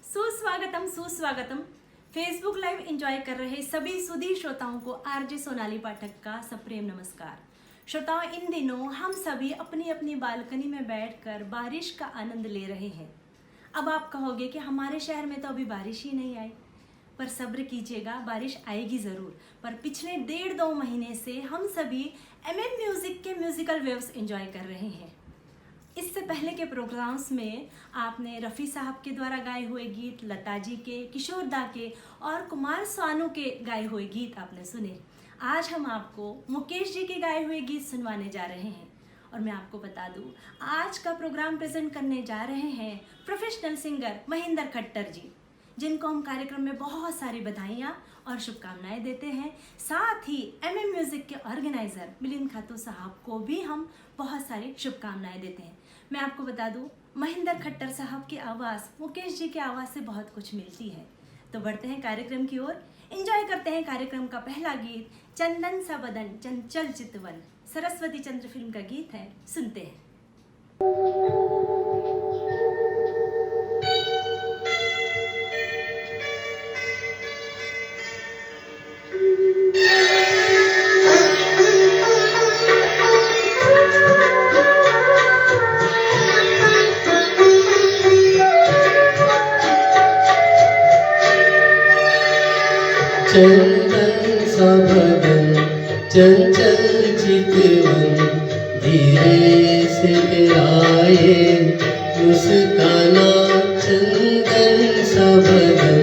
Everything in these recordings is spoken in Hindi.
सुस्वागतम सुस्वागतम। फेसबुक लाइव एंजॉय कर रहे सभी सुधी श्रोताओं को आरजे सोनाली पाठक का सप्रेम नमस्कार। श्रोताओं, इन दिनों हम सभी अपनी अपनी बालकनी में बैठकर बारिश का आनंद ले रहे हैं। अब आप कहोगे कि हमारे शहर में तो अभी बारिश ही नहीं आई, पर सब्र कीजिएगा, बारिश आएगी ज़रूर। पर पिछले 1.5-2 महीने से हम सभी MM म्यूज़िक के म्यूज़िकल वेव्स एंजॉय कर रहे हैं। इससे पहले के प्रोग्राम्स में आपने रफ़ी साहब के द्वारा गाए हुए गीत, लता जी के, किशोर दा के और कुमार सानू के गाए हुए गीत आपने सुने। आज हम आपको मुकेश जी के गाए हुए गीत सुनवाने जा रहे हैं। और मैं आपको बता दूं, आज का प्रोग्राम प्रेजेंट करने जा रहे हैं प्रोफेशनल सिंगर महेंद्र खट्टर जी, जिनको हम कार्यक्रम में बहुत सारी बधाइयाँ और शुभकामनाएं देते हैं। साथ ही MM म्यूज़िक के ऑर्गेनाइज़र मिलिंद खातू साहब को भी हम बहुत सारी शुभकामनाएं देते हैं। मैं आपको बता दूं, महेंद्र खट्टर साहब की आवाज़ मुकेश जी की आवाज़ से बहुत कुछ मिलती है। तो बढ़ते हैं कार्यक्रम की ओर, एंजॉय करते हैं कार्यक्रम का पहला गीत, चंदन सा बदन चंचल चितवन, सरस्वती चंद्र फिल्म का गीत है, सुनते हैं। चंदन सा बदन चंचल चितवन, धीरे से तेराए मुस्काना। चंदन सा बदन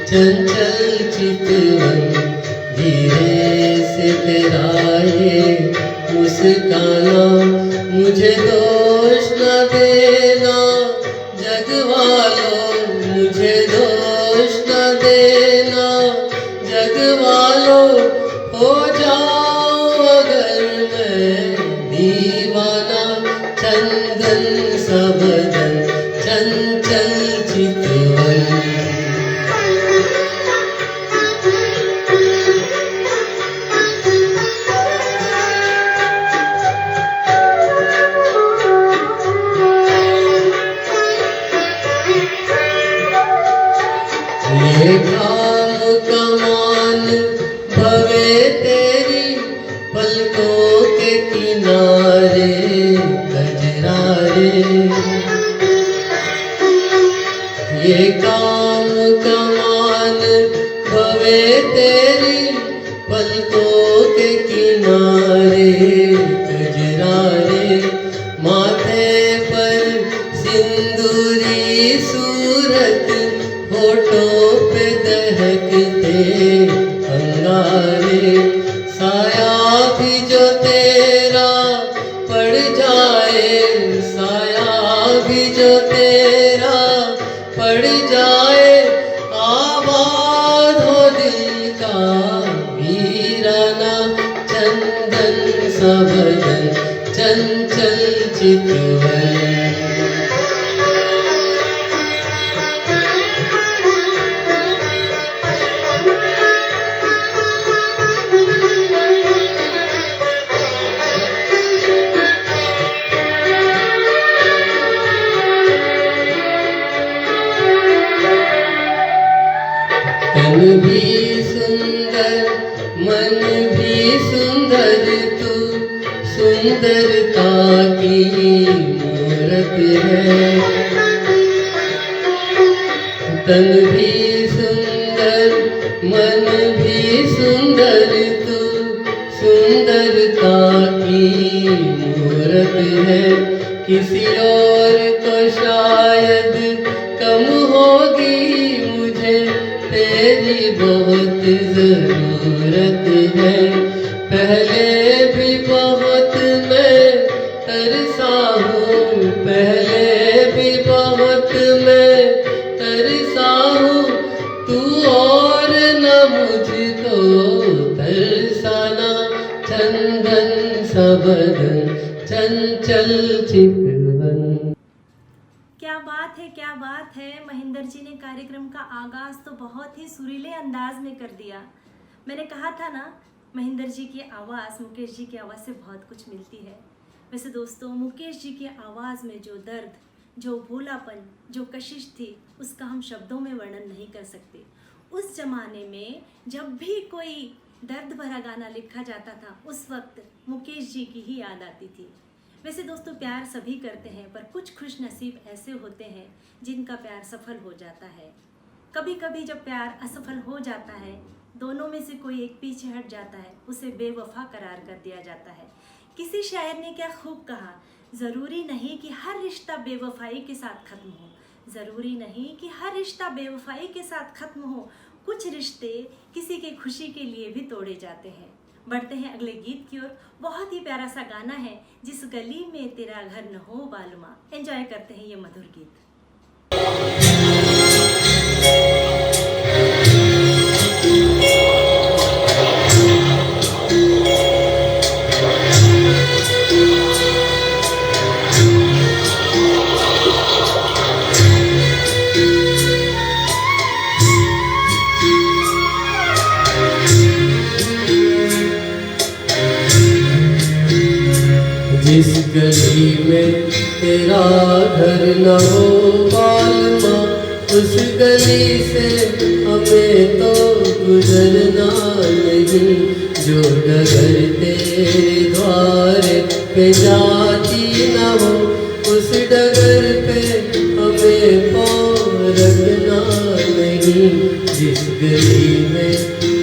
चंचल चितवन, धीरे से तेराए मुस्काना। मुझे दोष न देना जग वालों, मुझे दोष न देना जग वालों, हो जाओ अगर मैं दीवाना। चंदन सा बदन चंचल चितवन। ये काम कमान भवे तेरी पलकों के किनारे गजरारे। ये काम कमान भवे तेरी पलकों के किनारे गजरारे। माथे पर सिंदूरी सूरत, होठों पे दहकते अंगारे। साया भी जो तेरा पड़ जाए, साया भी जो तेरा पड़ जाए, आबाद हो दिल का वीराना। चंदन सा बदन चंचल चितवन। तन भी सुंदर मन भी सुंदर, तू सुंदरता की मूरत है। तन भी सुंदर मन भी सुंदर, तू सुंदरता की मूरत है। किसी और को शायद कम होगी, मुझे तेरी बहुत ज़रूरत है। पहले भी बहुत मैं तरसा हूँ, पहले भी बहुत मैं तरसा हूँ, तू और न मुझको तरसाना। चंदन सा बदन चंचल चितवन। क्या बात है, क्या बात है। महेंद्र जी ने कार्यक्रम का आगाज तो बहुत ही सुरीले अंदाज में कर दिया। मैंने कहा था ना, महेंद्र जी की आवाज़ मुकेश जी की आवाज़ से बहुत कुछ मिलती है। वैसे दोस्तों, मुकेश जी की आवाज़ में जो दर्द, जो भोलापन, जो कशिश थी, उसका हम शब्दों में वर्णन नहीं कर सकते। उस जमाने में जब भी कोई दर्द भरा गाना लिखा जाता था, उस वक्त मुकेश जी की ही याद आती थी। वैसे दोस्तों, प्यार सभी करते हैं, पर कुछ खुश नसीब ऐसे होते हैं जिनका प्यार सफल हो जाता है। कभी कभी जब प्यार असफल हो जाता है, दोनों में से कोई एक पीछे हट जाता है, उसे बेवफा करार कर दिया जाता है। किसी शायर ने क्या खूब कहा, ज़रूरी नहीं कि हर रिश्ता बेवफाई के साथ ख़त्म हो, ज़रूरी नहीं कि हर रिश्ता बेवफाई के साथ ख़त्म हो, कुछ रिश्ते किसी की खुशी के लिए भी तोड़े जाते हैं। बढ़ते हैं अगले गीत की ओर। बहुत ही प्यारा सा गाना है, जिस गली में तेरा घर न हो बालमा। एंजॉय करते हैं ये मधुर गीत। जिस गली में तेरा घर न हो बालमा, उस गली से हमें तो गुजरना नहीं। जो डगर तेरे द्वार पे जाती न हो, उस डगर पे हमें पाँव रखना नहीं। जिस गली में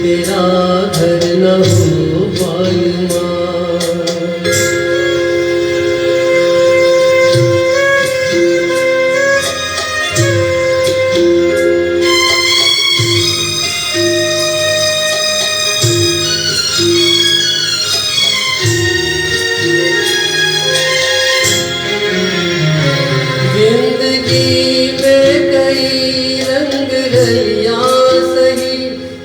तेरा घर न हो बालमा।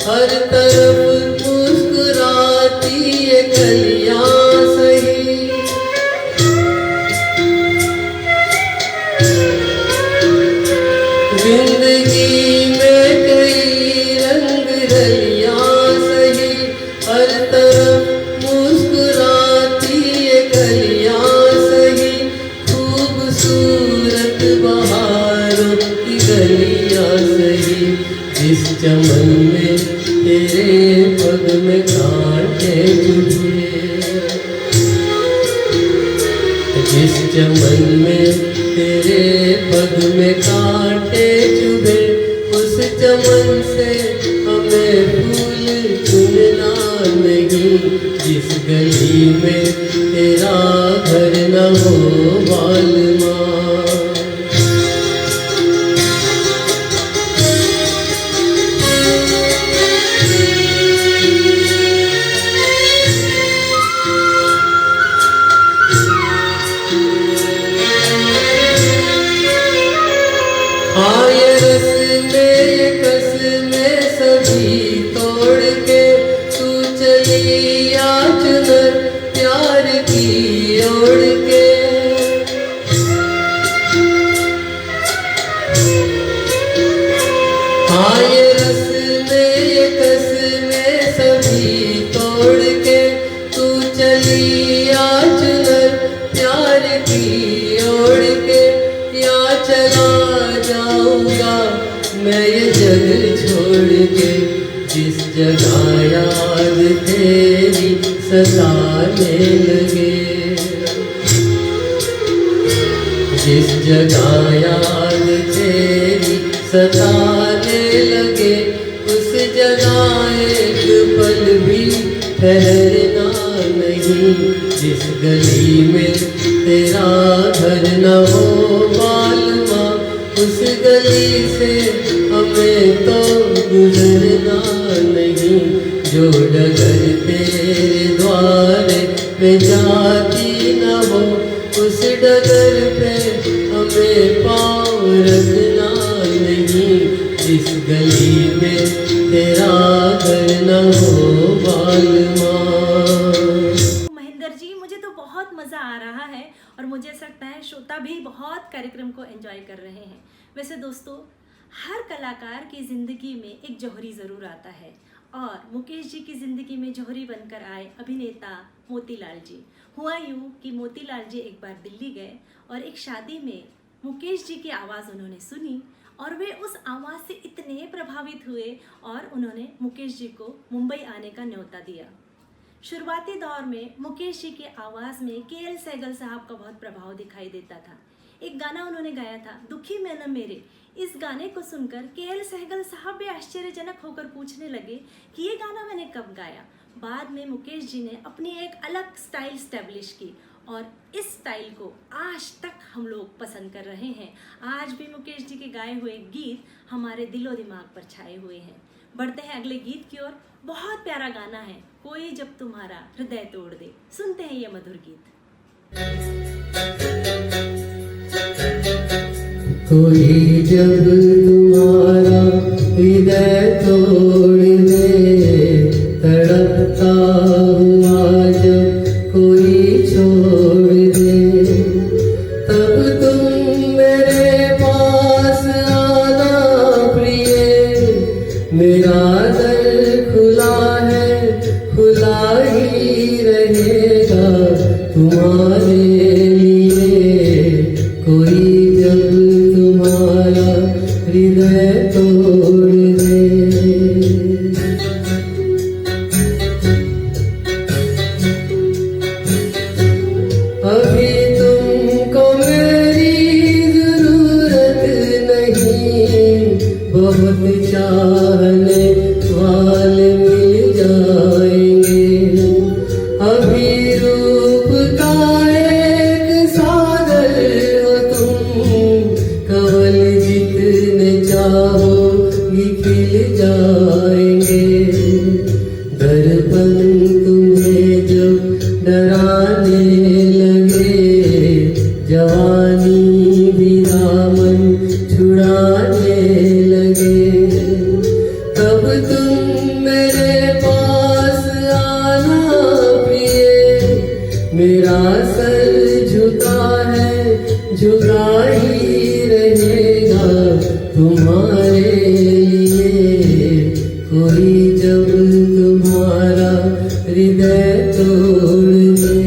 हर तरफ मुस्कुराती ये गलियां सही। जिंदगी में कई रंग रलियां सही, हर तरफ मुस्कुराती ये गलियां सही। खूबसूरत बहारों की गलियां सही। जिस चमन में तेरे पग में कांटे चुभे, जिस चमन में तेरे पग में कांटे चुभे, उस चमन से हमें फूल चुनना नहीं। जिस गली में तेरा घर न हो बालमा। आए रस में कस में सभी तोड़ के, तू चली आज नर प्यार की ओढ़ के। आए रस में कस में सभी तोड़ के, तू चली आज नर प्यार की ओढ़ के। या चला जाऊंगा मैं ये जग छोड़ के, जिस जगह याद तेरी सताने लगे। जिस जगह याद तेरी सताने लगे, उस जगह एक पल भी ठहरना नहीं। जिस गली में तेरा घर न हो बालमा, उस गली से हमें तो गुजरना नहीं। जो डगर तेरे द्वार पे जाती न हो, उस डगर पे हमें पाँव रखना नहीं। जिस गली में तेरा घर न हो बालमा। महेंद्र जी, मुझे तो बहुत मज़ा आ रहा है और मुझे ऐसा लगता है श्रोता भी बहुत कार्यक्रम को एंजॉय कर रहे हैं। वैसे दोस्तों, हर कलाकार की ज़िंदगी में एक जौहरी ज़रूर आता है, और मुकेश जी की ज़िंदगी में जौहरी बनकर आए अभिनेता मोतीलाल जी। हुआ यूँ कि मोतीलाल जी एक बार दिल्ली गए और एक शादी में मुकेश जी की आवाज़ उन्होंने सुनी और वे उस आवाज़ से इतने प्रभावित हुए और उन्होंने मुकेश जी को मुंबई आने का न्योता दिया। शुरुआती दौर में मुकेश जी की आवाज़ में के.एल. सहगल साहब का बहुत प्रभाव दिखाई देता था। एक गाना उन्होंने गाया था, दुखी मैं न मेरे। इस गाने को सुनकर के.एल. सहगल साहब भी आश्चर्यजनक होकर पूछने लगे कि ये गाना मैंने कब गाया। बाद में मुकेश जी ने अपनी एक अलग स्टाइल स्टैब्लिश की और इस स्टाइल को आज तक हम लोग पसंद कर रहे हैं। आज भी मुकेश जी के गाए हुए गीत हमारे दिलो दिमाग पर छाए हुए हैं। बढ़ते हैं अगले गीत की ओर। बहुत प्यारा गाना है, कोई जब तुम्हारा हृदय तोड़ दे। सुनते हैं ये मधुर गीत। कोई जब तुम्हारा हृदय तोड़ दे, तड़पता हुआ जब कोई छोड़ दे, तब तुम मेरे पास आना प्रिय। मेरा दर खुला है, खुला ही रहेगा तुम्हारे लिए। कोई जब तुम्हारा हृदय तोड़ दे। अभी तुमको मेरी जरूरत नहीं, बहुत चाहने वाले मिल जाएंगे। अभी रूप का एक सागर हो तुम, कवल जितने चाहोगी खिल जाएंगे। दर्पण तुम्हें जब डराने लगे, जवानी भी दामन छुड़ाने लगे, तब तुम मेरे पास आना प्रिय। मेरा सर झुका है, झुका ही रहेगा तुम्हारे लिए। कोई जब तुम्हारा हृदय तोड़ दे।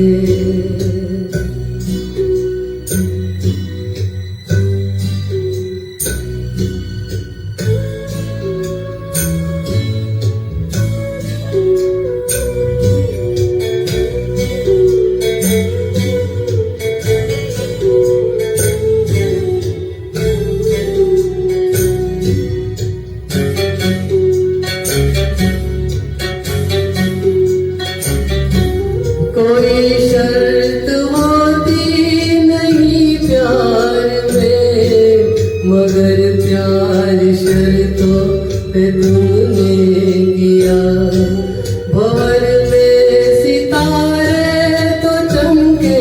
कोई शर्त होती नहीं प्यार में, मगर प्यार शर्तों पे तुमने किया। भंवर में सितारे तो चमके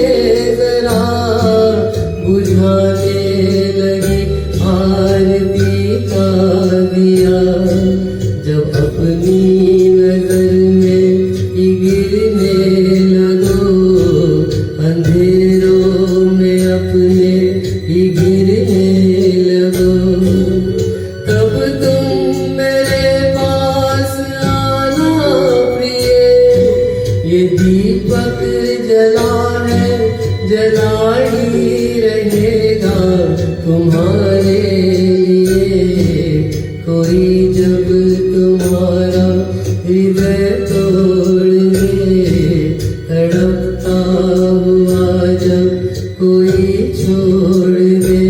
जरा, बुझाने लगी आरती का दिया। जब अपनी नजर में ही गिरने लगो, अंधेरों में अपने ही गिरने लगो, तब तुम मेरे पास आना प्रिय। ये दीपक जला है, जला ही रहेगा तुम्हारे लिए। कोई जब तुम्हारा हृदय तोड़ दे, तड़पता हुआ जब कोई छोड़ दे।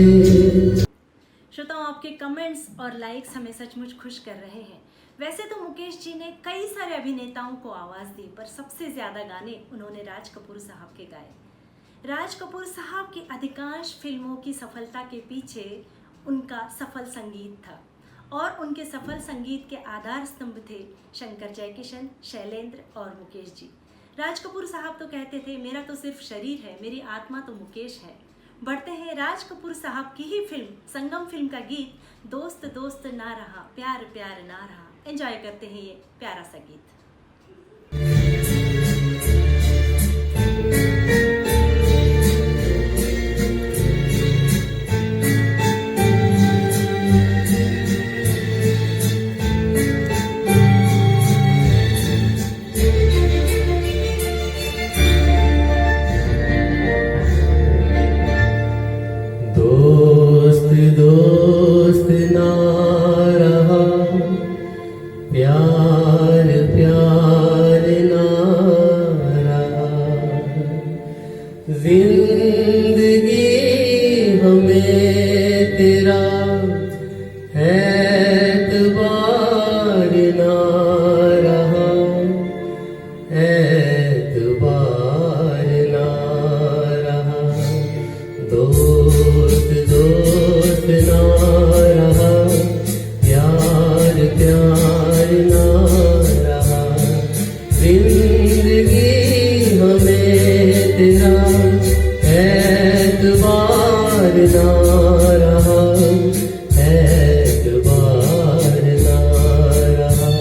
श्रोताओं, आपके कमेंट्स और लाइक्स हमें सचमुच खुश कर रहे हैं। वैसे तो मुकेश जी ने कई सारे अभिनेताओं को आवाज़ दी, पर सबसे ज़्यादा गाने उन्होंने राज कपूर साहब के गाए। राज कपूर साहब की अधिकांश फिल्मों की सफलता के पीछे उनका सफल संगीत था और उनके सफल संगीत के आधार स्तंभ थे शंकर जयकिशन, शैलेंद्र और मुकेश जी। राज कपूर साहब तो कहते थे, मेरा तो सिर्फ शरीर है, मेरी आत्मा तो मुकेश है। बढ़ते हैं राज कपूर साहब की ही फिल्म संगम फिल्म का गीत, दोस्त दोस्त ना रहा, प्यार प्यार ना रहा। एंजॉय करते हैं ये प्यारा सा गीत। दो तेरा एतबार ना रहा, एतबार ना रहा। दोस्त दोस्त ना रहा, प्यार प्यार ना रहा। जिंदगी हमें तेरा एतबार ना रहा, एतबार ना रहा।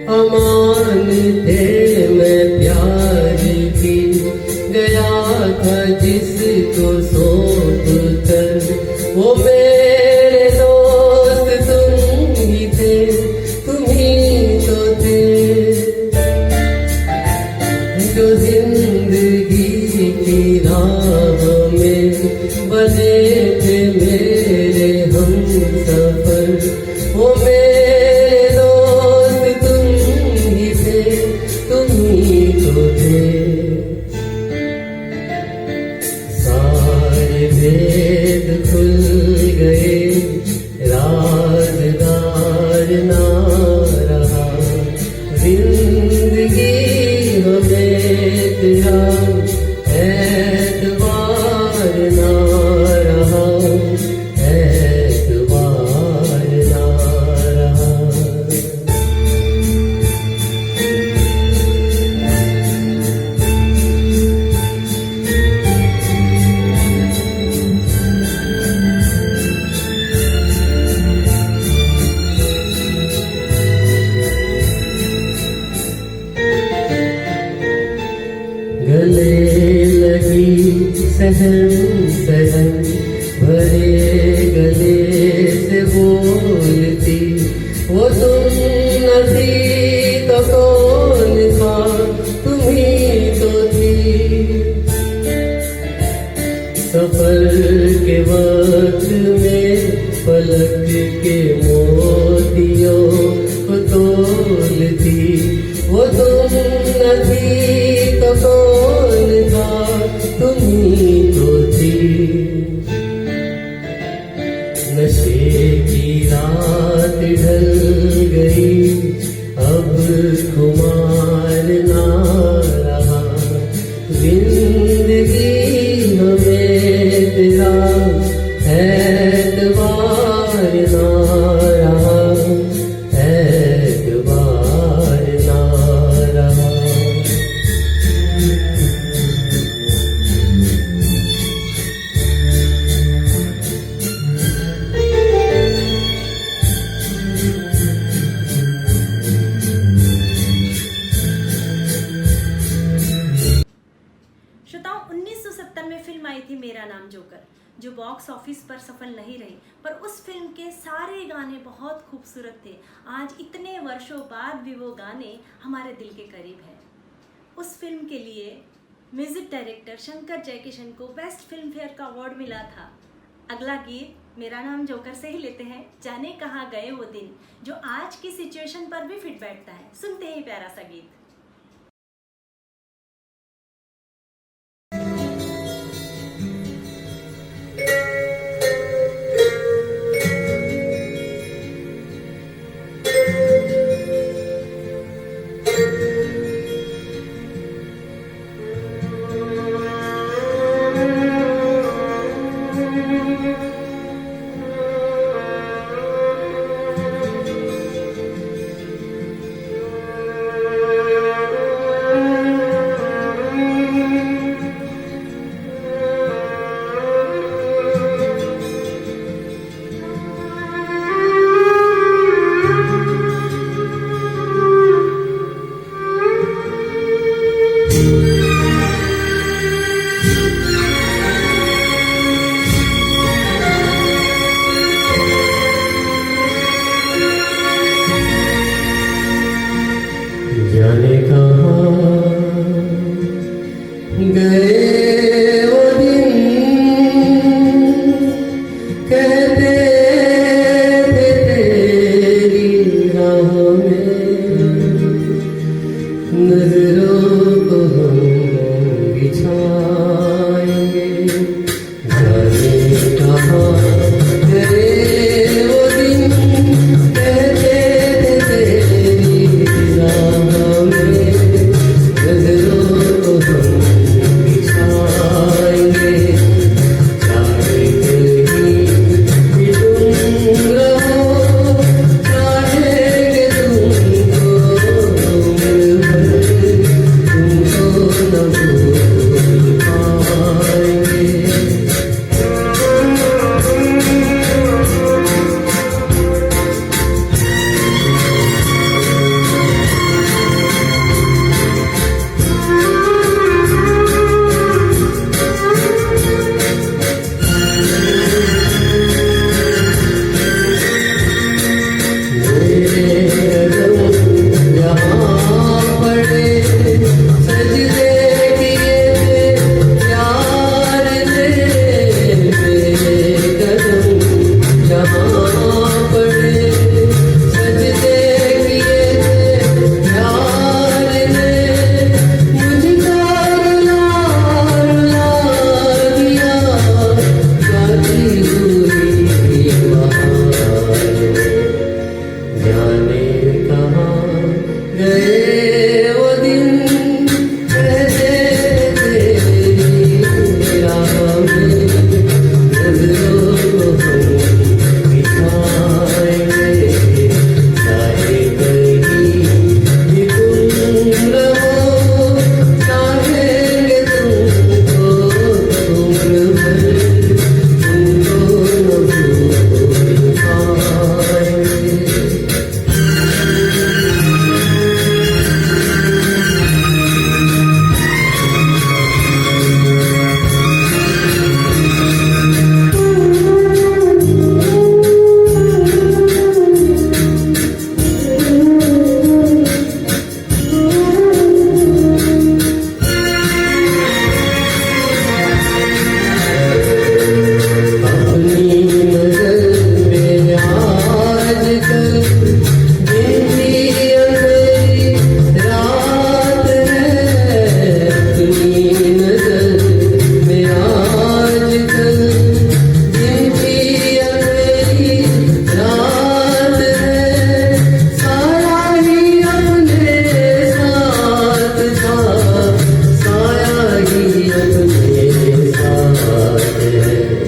अमान थे मैं प्यार की, गया था जिसको सौंप कर। वो मेरे दोस्त तुम ही थे, तुम ही तो थे जो जिंदगी की राह में बने थे मेरे हम सफर। वो मेरे दोस्त तुम ही थे, तुम ही तो थे। सारे भेद खुल गए, राज़दार ना रहा। जिंदगी हमें तेरा एतबार ना रहा, एतबार ना रहा। गले लगी सहम सहम, भरे गले से बोलती। वो तुम न थी तो कौन था, तुम ही तो थी। सफर के वक्त में पलक के मोतियों को तोलती। वो तुम न थी तो कौन था, तुम ही तो थी। नशे की रात ढल गई, अब खुमार ना रहा। जिंदगी हमें तेरा एतबार ना रहा, एतबार ना रहा। श्रोताओं, 1970 में फिल्म आई थी मेरा नाम जोकर, जो बॉक्स ऑफिस पर सफल नहीं रही, पर उस फिल्म के सारे गाने बहुत खूबसूरत थे। आज इतने वर्षों बाद भी वो गाने हमारे दिल के करीब हैं। उस फिल्म के लिए म्यूजिक डायरेक्टर शंकर जयकिशन को बेस्ट फिल्म फेयर का अवार्ड मिला था। अगला गीत मेरा नाम जोकर से ही लेते हैं, जाने कहाँ गए वो दिन, जो आज की सिचुएशन पर भी फिट बैठता है। सुनते ही प्यारा सा गीत। कहाँ गए वो दिन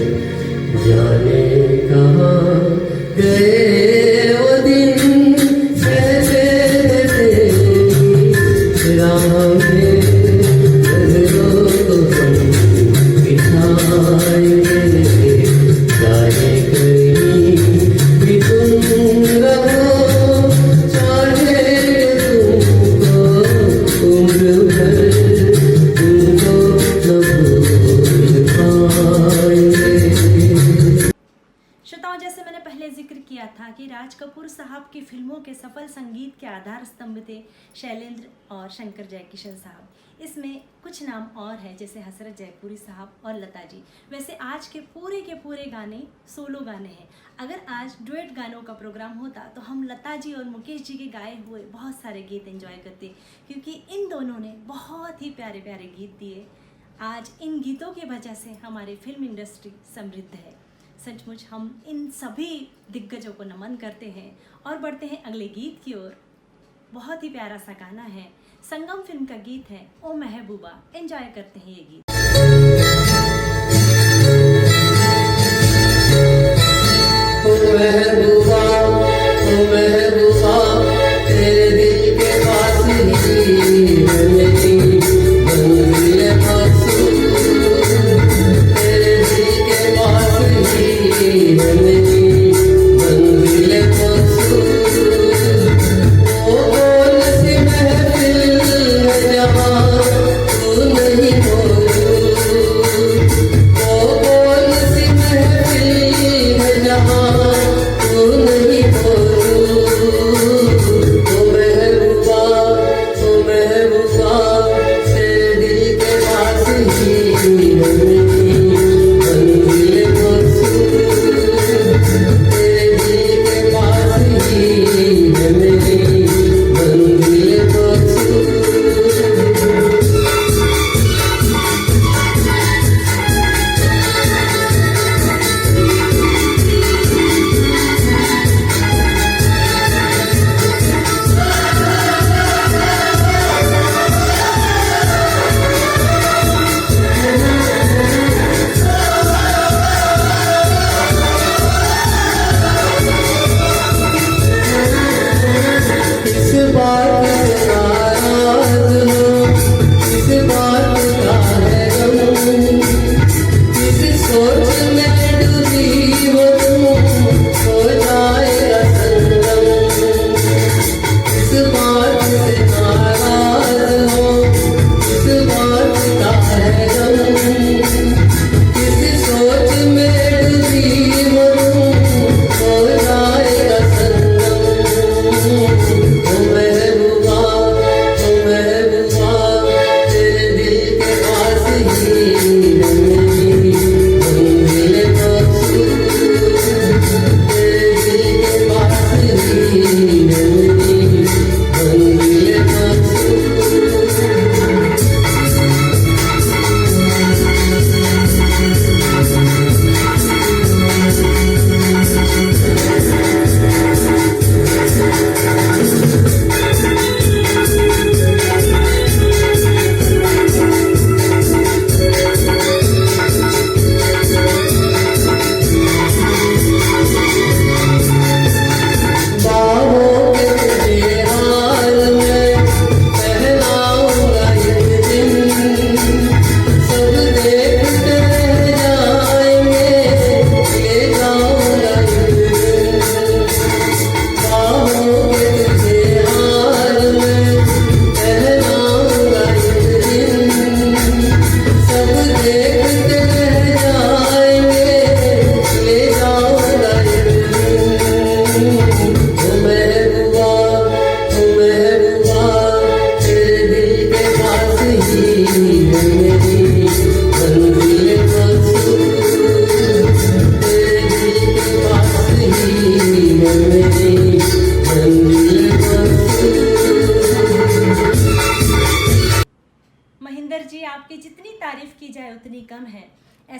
कहते थे तेरी राह में गजरों को हम बिछाएंगे चाहे कहीं भी तुम रहो चाहेंगे तुमको उम्र भर तुमको न भूल पाएंगे। कि राज कपूर साहब की फिल्मों के सफल संगीत के आधार स्तंभ थे शैलेंद्र और शंकर जयकिशन साहब। इसमें कुछ नाम और हैं जैसे हसरत जयपुरी साहब और लता जी। वैसे आज के पूरे गाने सोलो गाने हैं। अगर आज डुएट गानों का प्रोग्राम होता तो हम लता जी और मुकेश जी के गाए हुए बहुत सारे गीत एंजॉय करते, क्योंकि इन दोनों ने बहुत ही प्यारे प्यारे गीत दिए। आज इन गीतों की वजह से हमारी फिल्म इंडस्ट्री समृद्ध है। सचमुच हम इन सभी दिग्गजों को नमन करते हैं और बढ़ते हैं अगले गीत की ओर। बहुत ही प्यारा सा गाना है, संगम फिल्म का गीत है ओ महबूबा। एंजॉय करते हैं ये गीत। ओ महबूबा, ओ महबूबा, तेरे दिल के पास ही मेरी मंजिल मकसूद, तेरे दिल के पास ही मेरी मंजिल मकसूद। ओ कौन सी महफिल है जहाँ तू नहीं मौजूद,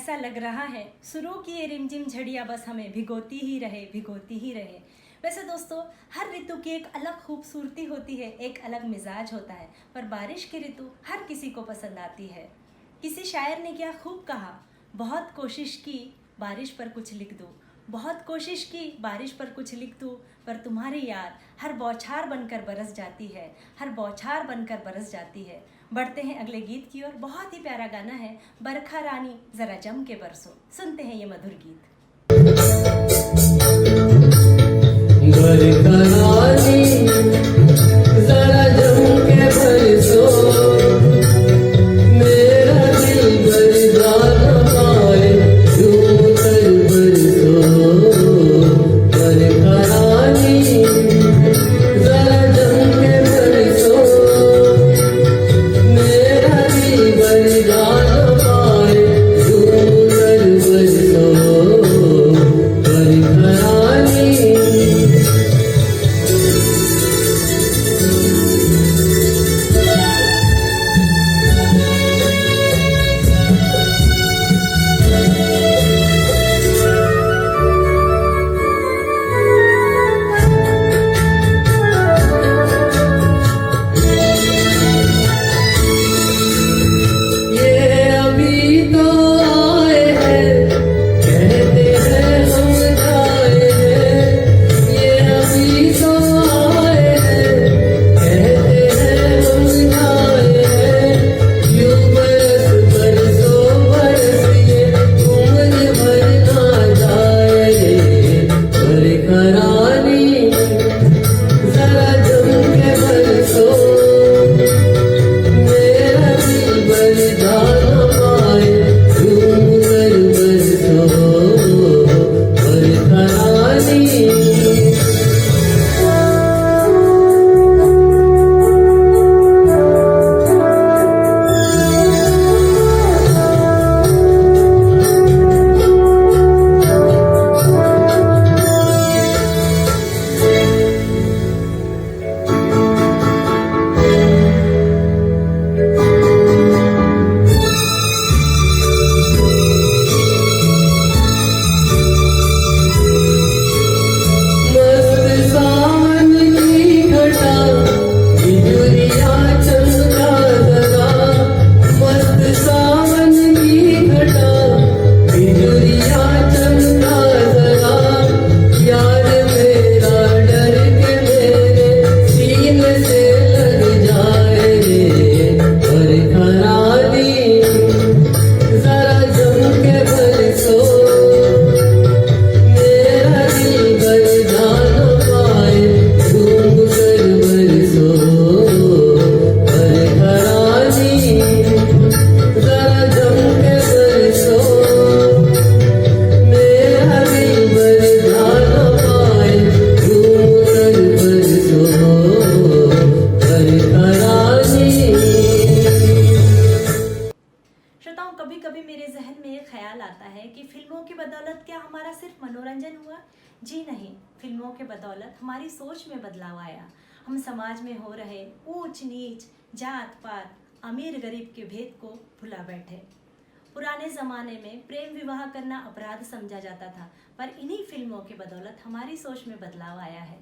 ऐसा लग रहा है शुरू की ये रिमझिम झड़ियाँ बस हमें भिगोती ही रहे, भिगोती ही रहे। वैसे दोस्तों, हर ऋतु की एक अलग खूबसूरती होती है, एक अलग मिजाज होता है, पर बारिश की ऋतु हर किसी को पसंद आती है। किसी शायर ने क्या खूब कहा, बहुत कोशिश की बारिश पर कुछ लिख दूँ, बहुत कोशिश की बारिश पर कुछ लिख दूँ, पर तुम्हारी याद हर बौछार बनकर बरस जाती है, हर बौछार बनकर बरस जाती है। बढ़ते हैं अगले गीत की ओर। बहुत ही प्यारा गाना है, बरखा रानी जरा जम के बरसो। सुनते हैं ये मधुर गीत। बरखा रानी जरा जम के बरसो, मेरा दिल बरसा न पाए, झूम कर बरसो। बरखा रानी जरा जम के बरसो, मेरा दिल बरसा न पाए, झूम कर बरसो। बरखा रानी जी नहीं, फिल्मों के बदौलत हमारी सोच में बदलाव आया। हम समाज में हो रहे ऊंच नीच, जात पात, अमीर गरीब के भेद को भुला बैठे। पुराने ज़माने में प्रेम विवाह करना अपराध समझा जाता था, पर इन्हीं फिल्मों के बदौलत हमारी सोच में बदलाव आया है।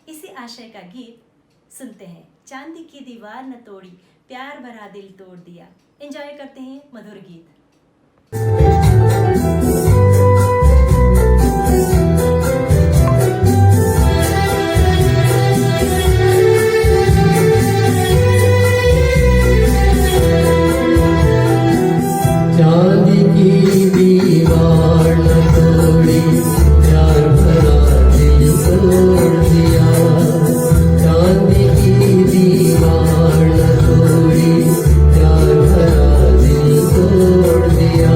इसी आशय का गीत सुनते हैं। चांदी की दीवार न तोड़ी, प्यार भरा दिल तोड़ दिया। एंजॉय करते हैं मधुर गीत। चांदी की दीवार न तोड़ी, प्यार भरा दिल तोड़ दिया। चांदी की दीवार न तोड़ी, प्यार भरा दिल तोड़ दिया।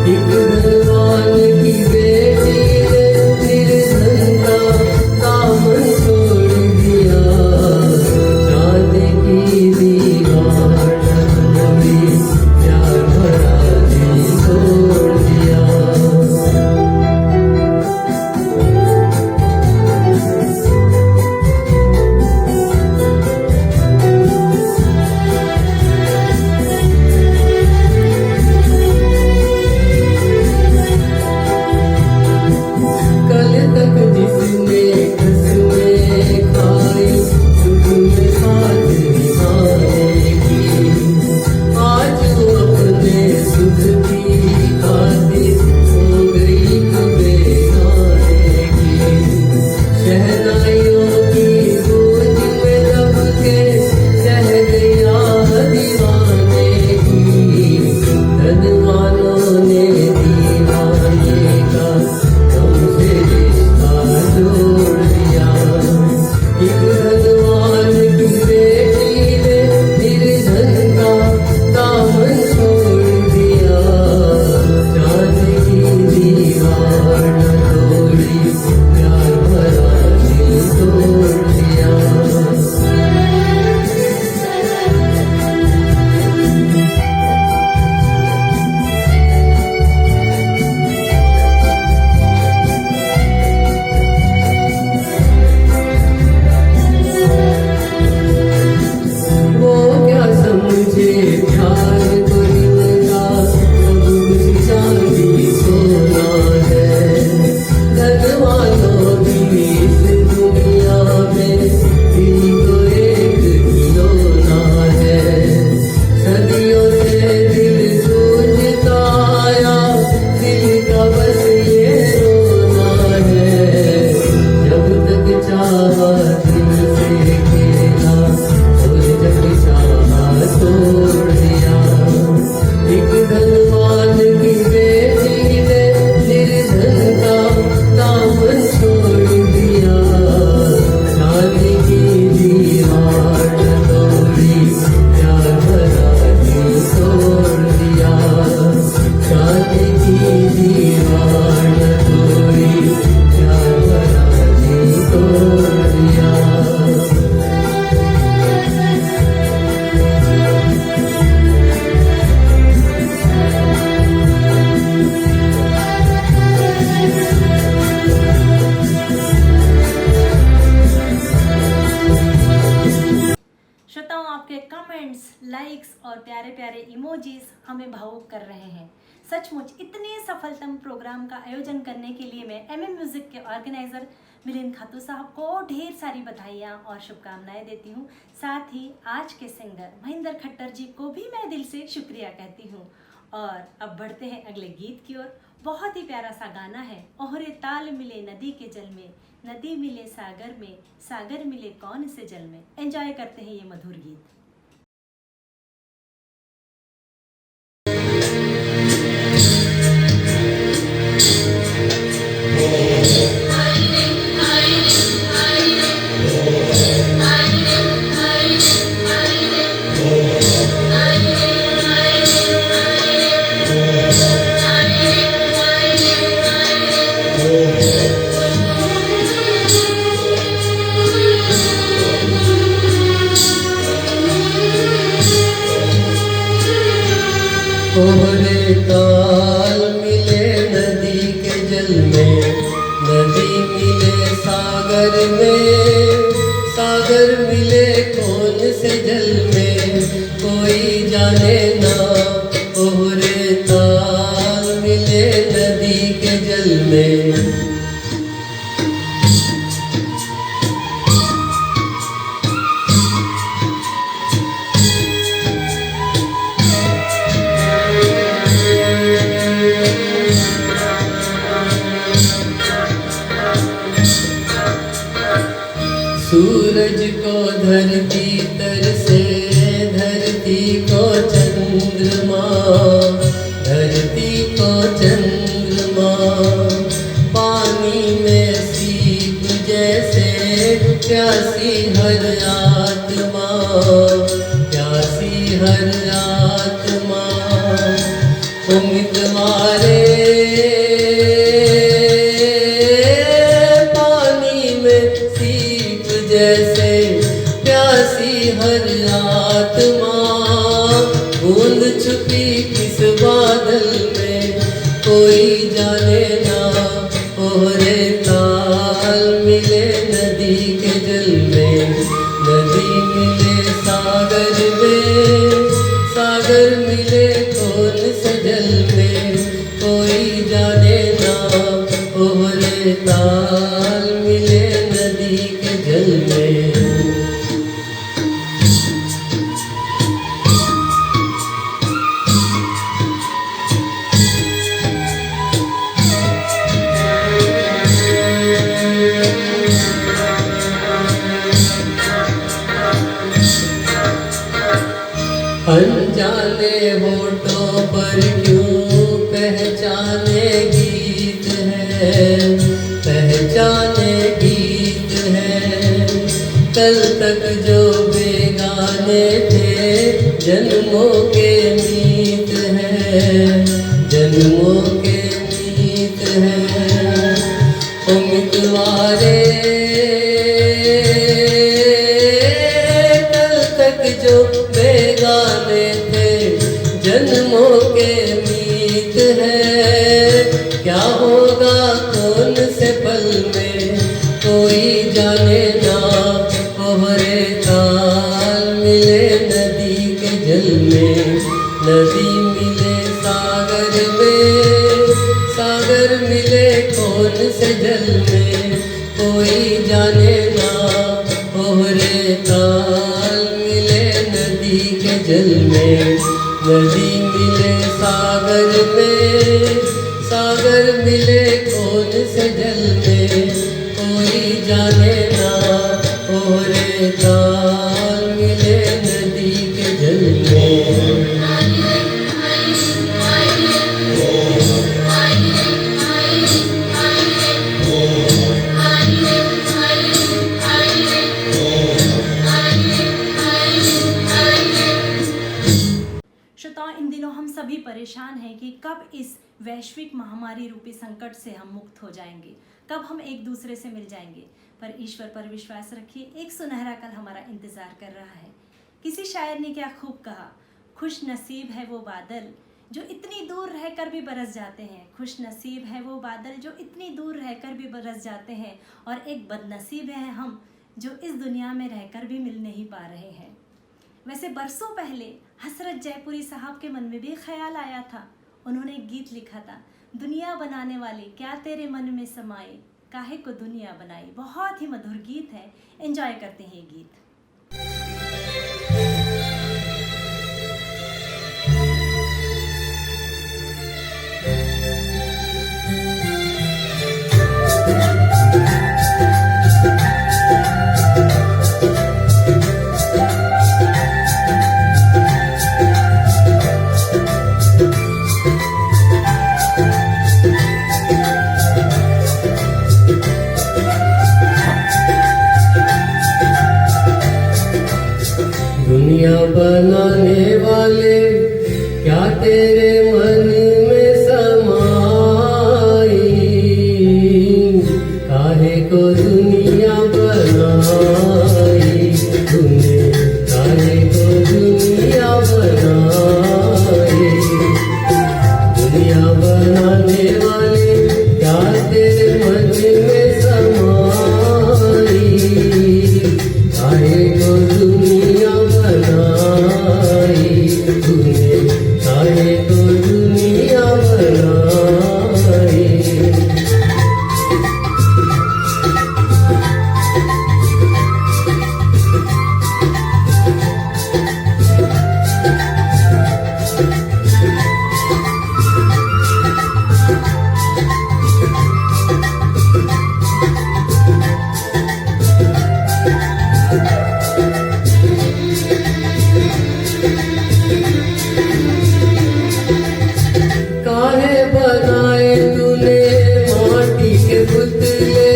एक भगवान की बेटी ने निर्धन का दामन छोड़ दिया। चांदी की दीवार न तोड़ी, प्यार भरा दिल तोड़ दिया। लाइक्स और प्यारे प्यारे इमोजीज हमें भावुक कर रहे हैं। सचमुच इतने सफलतम प्रोग्राम का आयोजन करने के लिए मैं MM म्यूजिक के ऑर्गेनाइजर मिलिंद खातू साहब को ढेर सारी बधाइयाँ और शुभकामनाएं देती हूँ। साथ ही आज के सिंगर महेंद्र खट्टर जी को भी मैं दिल से शुक्रिया कहती हूँ। और अब बढ़ते हैं अगले गीत की ओर। बहुत ही प्यारा सा गाना है, ओहरे ताल मिले नदी के जल में, नदी मिले सागर में, सागर मिले कौन से जल में। एंजॉय करते हैं ये मधुर गीत। ओहरे ताल मिले नदी के जल में, नदी मिले सागर में, सागर मिले कौन से जल में, कोई जाने ना। ओहरे ताल मिले नदी के जल में। सूरज को धरती तर से, धरती को चंद्रमा, धरती को चंद्रमा, पानी में सीप जैसे प्यासी हर आत्मा, प्यासी हर आत्मा। उम्मीदवारे जैसे प्यासी हर आत्मा, बूंद छुपी किस बादल में, कोई जाने ना। ओहरे ताल मिले नदी के जल में, नदी मिले सागर में, सागर मिले कौन से जल में, कोई जाने ना। ओहरे ताल मिले नदी के जल में। अनजाने होठों पर क्यों पहचाने गीत है, पहचाने गीत है। कल तक जो बेगाने थे, जन्मों के मीत है, जन्मों के मीत है। उम्मीदवारे कल तक जो बेगाने थे, जन्मों के मीत है। क्या होगा कौन से पल में, कोई जाने ना। ओहरे ताल मिले नदी के जल में, नदी मिले सागर में, सागर मिले कौन से जल में, कोई जाने ना। ओहरे ताल मिले नदी के जल में, नदी मिले सागर में, सागर मिले कौन से जल में, कोई जाने ना। ओहरे ताल मिले नदी के जल में। श्रोताओं, इन दिनों हम सभी परेशान हैं कि कब इस वैश्विक महामारी रूपी संकट से हम मुक्त हो जाएंगे, कब हम एक दूसरे से मिल जाएंगे। पर ईश्वर पर विश्वास रखिए, एक सुनहरा कल हमारा इंतजार कर रहा है। किसी शायर ने क्या खूब कहा, खुश नसीब है वो बादल जो इतनी दूर रहकर भी बरस जाते हैं। खुश नसीब है वो बादल जो इतनी दूर रहकर भी बरस जाते हैं, और एक बदनसीब है हम जो इस दुनिया में रहकर भी मिल नहीं पा रहे हैं। वैसे बरसों पहले हसरत जयपुरी साहब के मन में भी ख्याल आया था। उन्होंने एक गीत लिखा था, दुनिया बनाने वाले क्या तेरे मन में समाए, काहे को दुनिया बनाई। बहुत ही मधुर गीत है, एंजॉय करते हैं ये गीत। दुनिया बनाने वाले क्या तेरे मन में समाई, काहे को दुनिया बनाई तूने, काहे को दुनिया बनाई। दुनिया बनाने वाले क्या तेरे मन में समाई, काहे को दुनिया बनाई तूने, काहे को दुनिया बनाई। काहे बनाए तूने माटी के पुतले,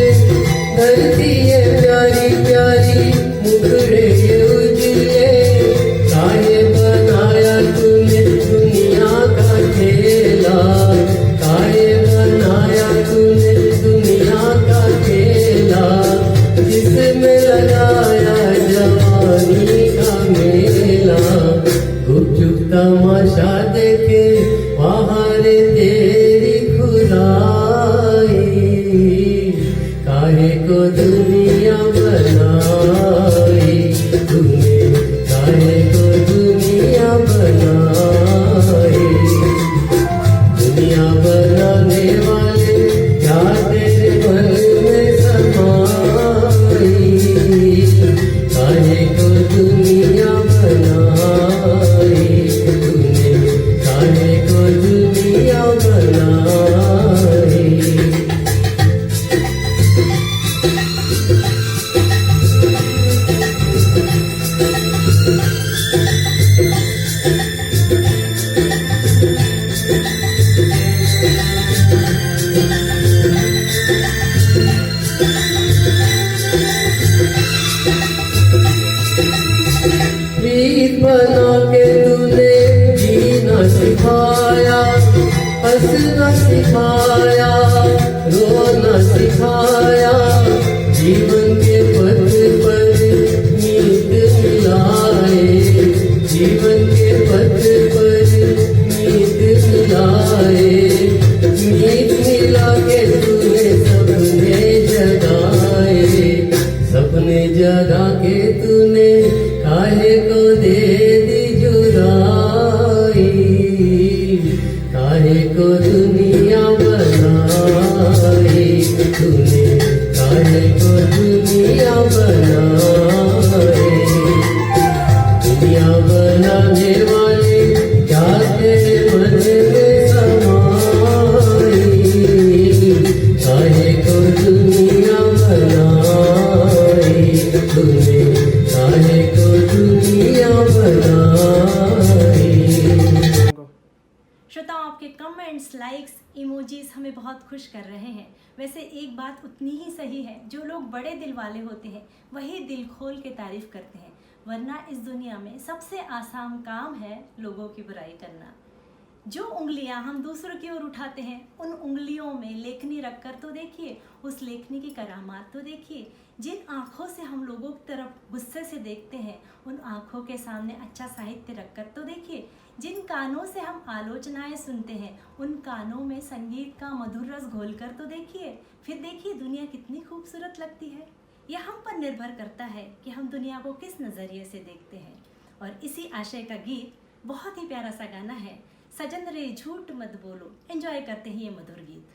धरती ये प्यारी प्यारी मुखड़े ये उजले। काहे बनाया तूने दुनिया का खेला, काहे बनाया तूने दुनिया का खेला, जिसमें लगाया जवानी का मेला। गुपचुप तमाशा देखे बाहर तेरी खुदाई, काहे को दुनिया बनाई तूने, काहे को दुनिया बनाई। दुनिया बनाने वाले क्या तेरे मन में समाई, काहे को दुनिया बनाई तूने, काहे को दुनिया बनाई। प्रीत बना के तूने जीना सिखाया, हंसना सिखाया, रोना सिखाया। जीवन के पथ पर मीत मिलाए, जीवन के पथ पर मीत मिलाए। मीत मिला के तूने सपने जगाए, सपने जगा के तूने काहे को दे दी जुदाई, काहे को दुनिया बनाई तूने, काहे को दुनिया बनाई। दुनिया बनाने वाले क्या तेरे मन में समाई, काहे को दुनिया बनाई तूने, काहे को दुनिया बनाई। श्रोताओं, आपके कमेंट्स, लाइक्स, इमोजीज हमें बहुत खुश कर रहे हैं। वैसे एक बात उतनी ही सही है, जो लोग बड़े दिल वाले होते हैं वही दिल खोल के तारीफ करते हैं, वरना इस दुनिया में सबसे आसान काम है लोगों की बुराई करना। जो उंगलियां हम दूसरों की ओर उठाते हैं, उन उंगलियों में लेखनी रखकर तो देखिए, उस लेखनी की करामात तो देखिए। जिन आँखों से हम लोगों की तरफ गुस्से से देखते हैं, उन आँखों के सामने अच्छा साहित्य रखकर तो देखिए। जिन कानों से हम आलोचनाएं सुनते हैं, उन कानों में संगीत का मधुर रस घोलकर तो देखिए। फिर देखिए दुनिया कितनी खूबसूरत लगती है। यह हम पर निर्भर करता है कि हम दुनिया को किस नज़रिए से देखते हैं। और इसी आशय का गीत बहुत ही प्यारा सा गाना है, सजन रे झूठ मत बोलो। एंजॉय करते हैं ये मधुर गीत।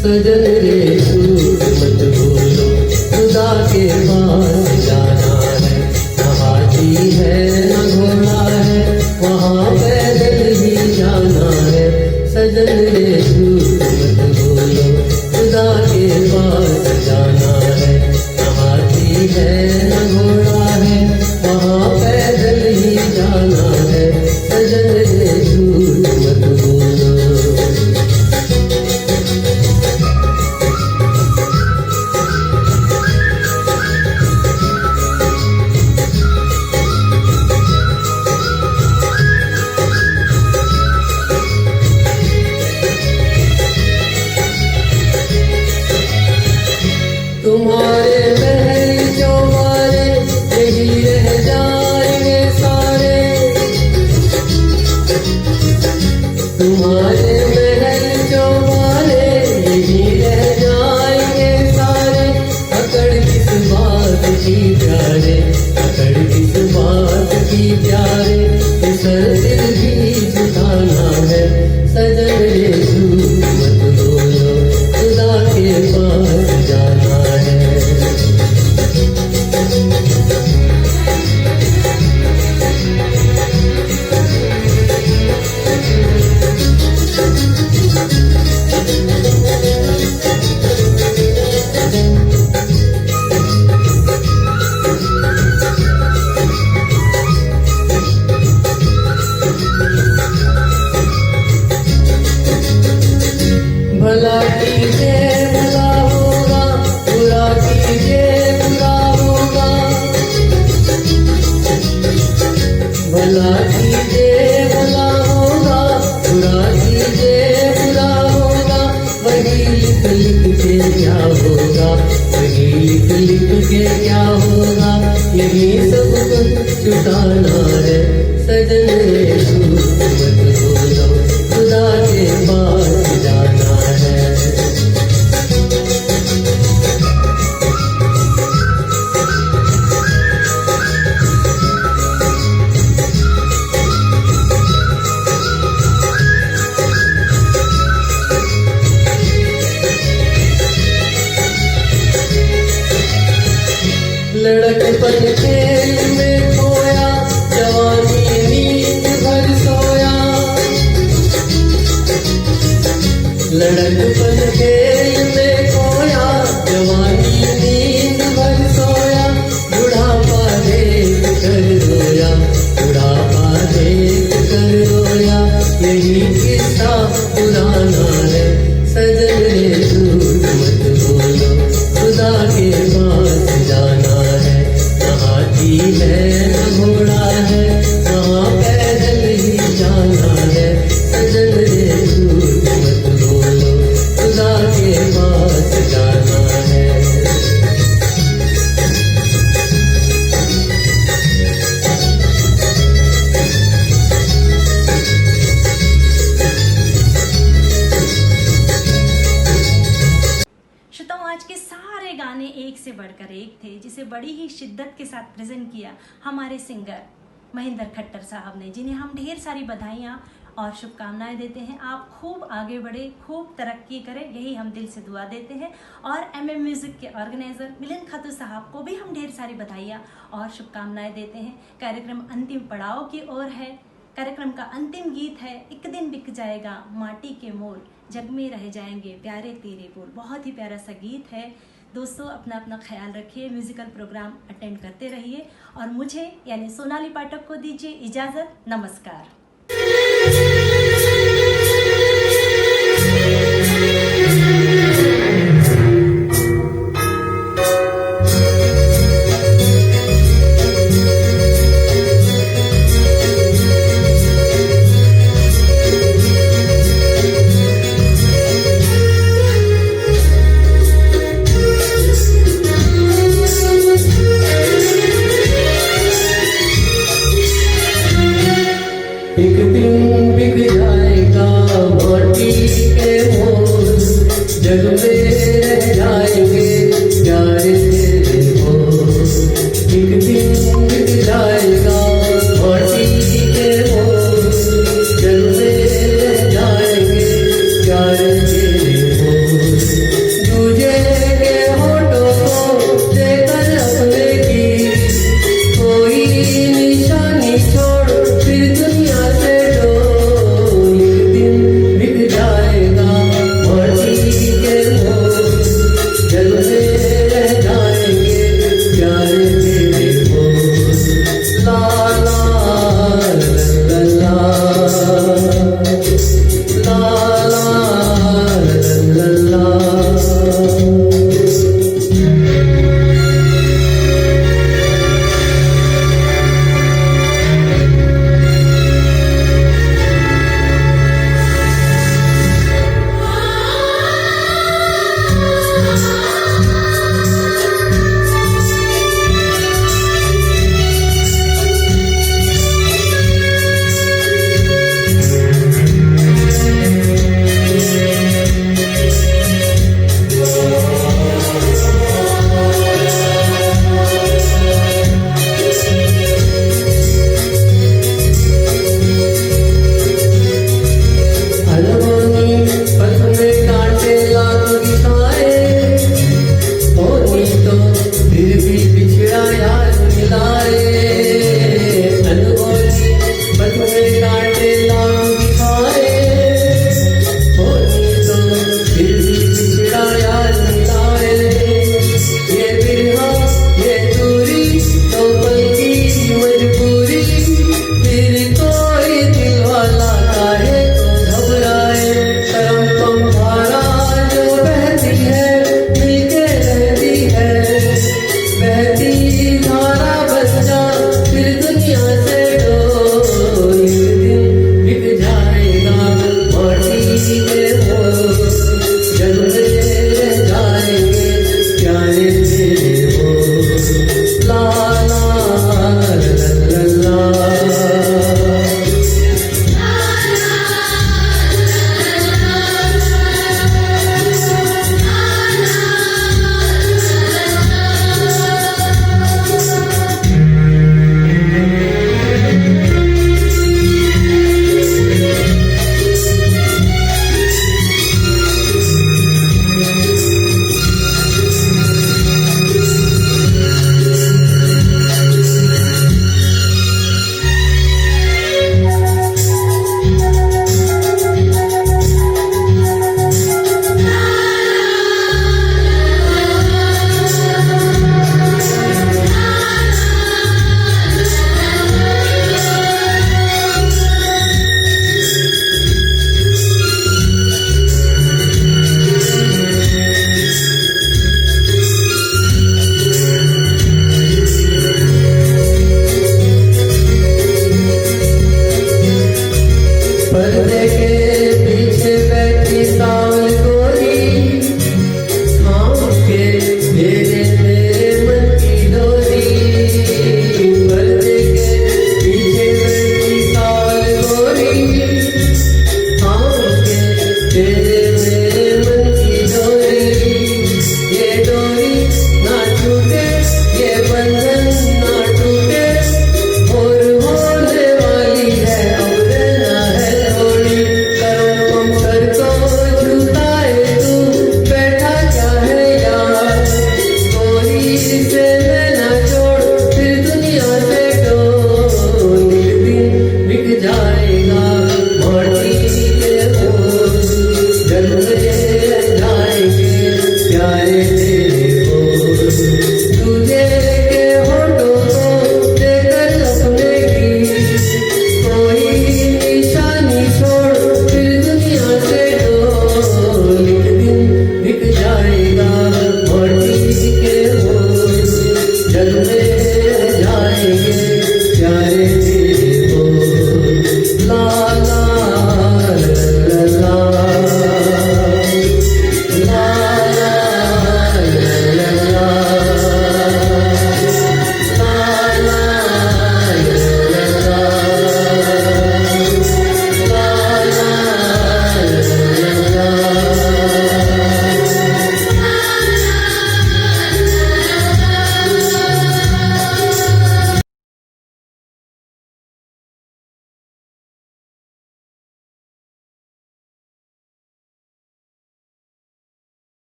सजन रे झूठ मत बोलो, खुदा के पास जाना है, न हाथी है न घोड़ा है, वहाँ पैदल ही जाना है। सजन रे झूठ मत बोलो, खुदा के पास जाना है, न हाथी है न घोड़ा है, वहाँ पैदल ही जाना है। सजन रे झूठ मत बोलो। तुम्हारे महल जो वाले यही रह जाएंगे सारे, तुम्हारे महल जो वाले यही रह जाएंगे सारे। अकड़ किस बात की प्यारे, अकड़ किस बात की प्यारे, सर दिल भी झुकाना है। सजन रे झूठ मत बोलो, खुदा के पास जाना है। भला कीजिए भला होगा, बुरा कीजिए बुरा होगा। भला कीजिए भला होगा, बुरा कीजिए बुरा होगा। वही लिख लिख के क्या होगा, वही लिख लिख के क्या होगा। यही सब कुछ छुटाना है। सजन रे झूठ मत बोलो, खुदा के पास जाना है। लड़कपन खेल में खोया, जवानी नींद भर सोया। लड़कपन खेल में खोया, जवानी नींद भर सोया। बुढ़ापा देख कर रोया, बुढ़ापा देख कर रोया। यही किस्सा पुराना है। सजन रे झूठ मत बोलो, खुदा के पास जाना है। न हाथी है न घोड़ा है, वहाँ पैदल ही जाना है। सजन रे झूठ मत बोलो, खुदा के पास जाना है। श्रोताओं, आज के सारे गाने एक से बढ़कर एक थे, जिसे बड़ी ही शिद्दत के साथ प्रेजेंट किया हमारे सिंगर महेंद्र खट्टर साहब ने, जिन्हें हम ढेर सारी बधाइयाँ और शुभकामनाएं देते हैं। आप खूब आगे बढ़े, खूब तरक्की करें, यही हम दिल से दुआ देते हैं। और MM म्यूजिक के ऑर्गेनाइजर मिलिंद खातू साहब को भी हम ढेर सारी बधाइयाँ और शुभकामनाएं देते हैं। कार्यक्रम अंतिम पड़ाव की ओर है। कार्यक्रम का अंतिम गीत है, एक दिन बिक जाएगा माटी के मोल, जग में रह जाएंगे प्यारे तेरे बोल। बहुत ही प्यारा सा गीत है। दोस्तों, अपना अपना ख्याल रखिए, म्यूजिकल प्रोग्राम अटेंड करते रहिए और मुझे यानी सोनाली पाठक को दीजिए इजाज़त। नमस्कार। एक दिन बिक जाएगा माटी के मोल, जग में रह जाएंगे प्यारे तेरे के